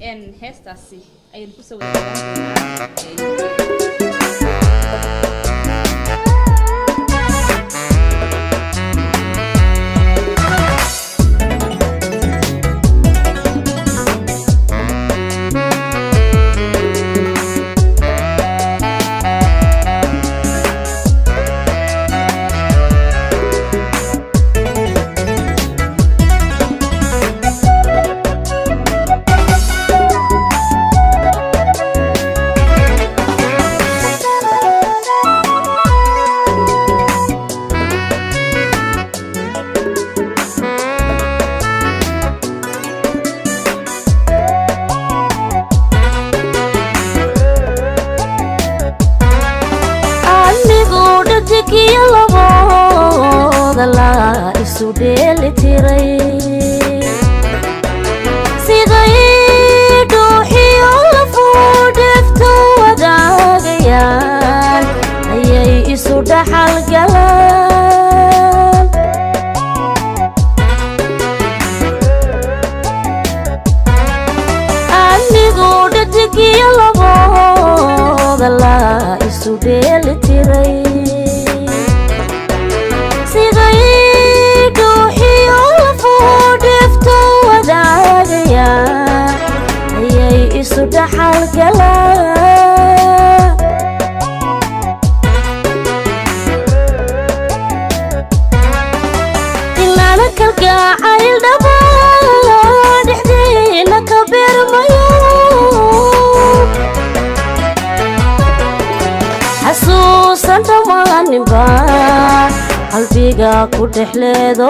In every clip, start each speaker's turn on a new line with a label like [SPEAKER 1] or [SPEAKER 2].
[SPEAKER 1] إن هستاسي أي الكوسة ولا qalbiga ku dhexleedo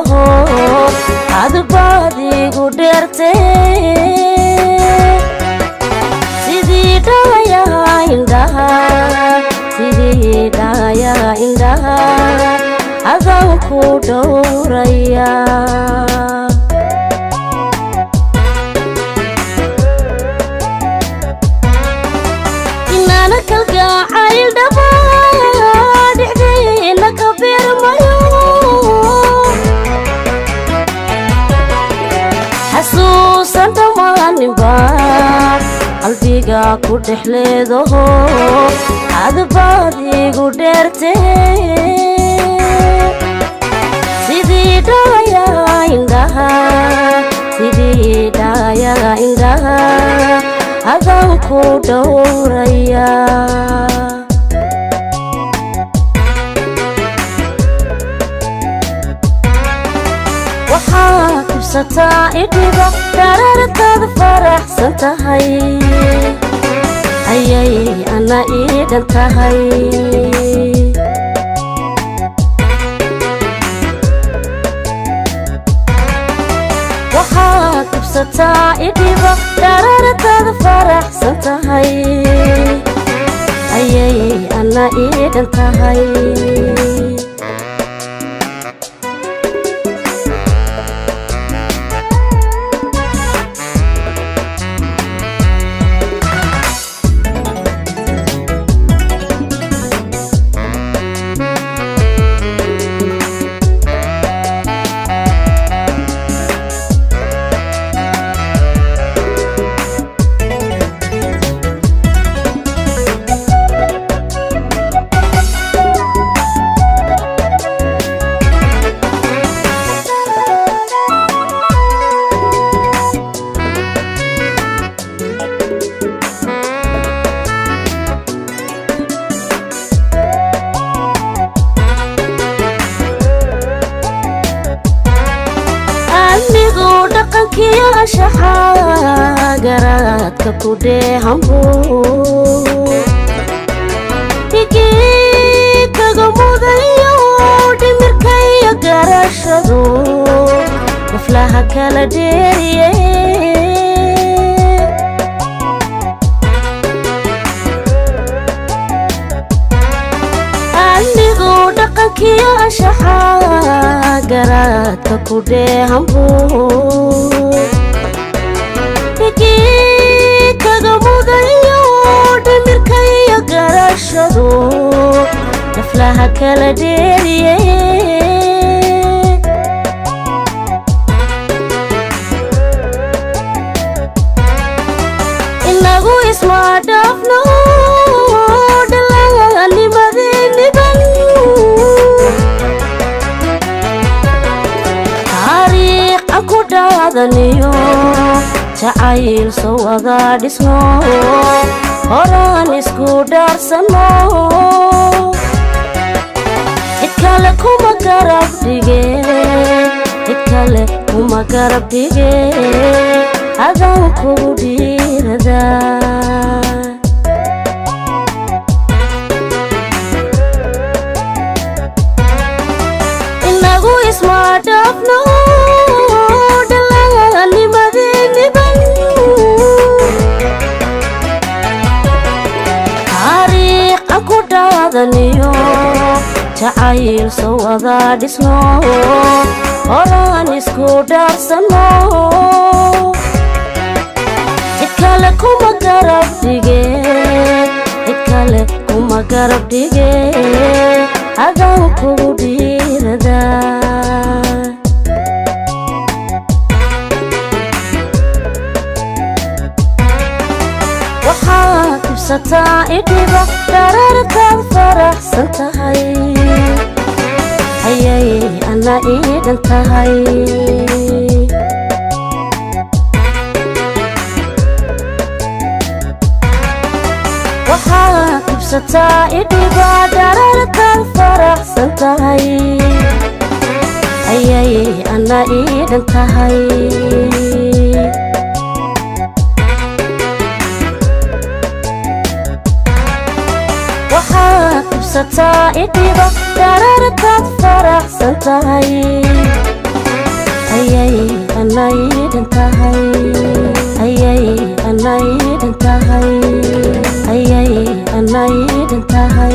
[SPEAKER 1] adbaadigu dheerte sidii dhaya indhaha adaan ku dhowraya inaana kalgacayl dhaba dhexdeena ka beermayo xasuusan dhamaaninba qalbiga ku dhexleedo adbaadigu dheerte sidii dhaya indhaha adaan ku dhowraya waxaa kibsataa idhiba darartaada faraxsan tahay ayay ana iidhan tahay waxaa kibsataa idhiba darartaada faraxsan tahay ayay ana iidhan tahay garaadka ku dheehanbu higikaga mudayo dhimirkaya garashadu naflaha kala dheeriye anigu dhaqankiyo anshaxa garaadka ku dheehanbu kaga mudayo dhimirkaya garashadu naflaha kala dheeriye dhaafno dhalaalnimadeniban taariikh aan ku dhaadaniyo jacayl soo wada dhisno horaan isku dhaarsano cid kale kuma garab dhige cid kale kuma garab dhige adaan kugu dhiirada inagu isma dhaafno dhalaalnimadeniban taariikh aan ku dhaadaniyo jacayl soo wada dhisno horaan isku dhaarsano cid kale kuma garab dhige cid kale kuma garab dhige adaan kugu dhiirada waxaad dhibsataa idhiba dhararkaad faraxsan tahay ayay ana iidhan tahay waxaad dhibsataa idhiba dhararkaad faraxsan tahay ayay ana iidhan tahay waxaad dhibsataa idhiba dhararkaad faraxsan tahay ayay ana iidhan tahay ayay ana iidhan tahay ayay ana iidhan tahay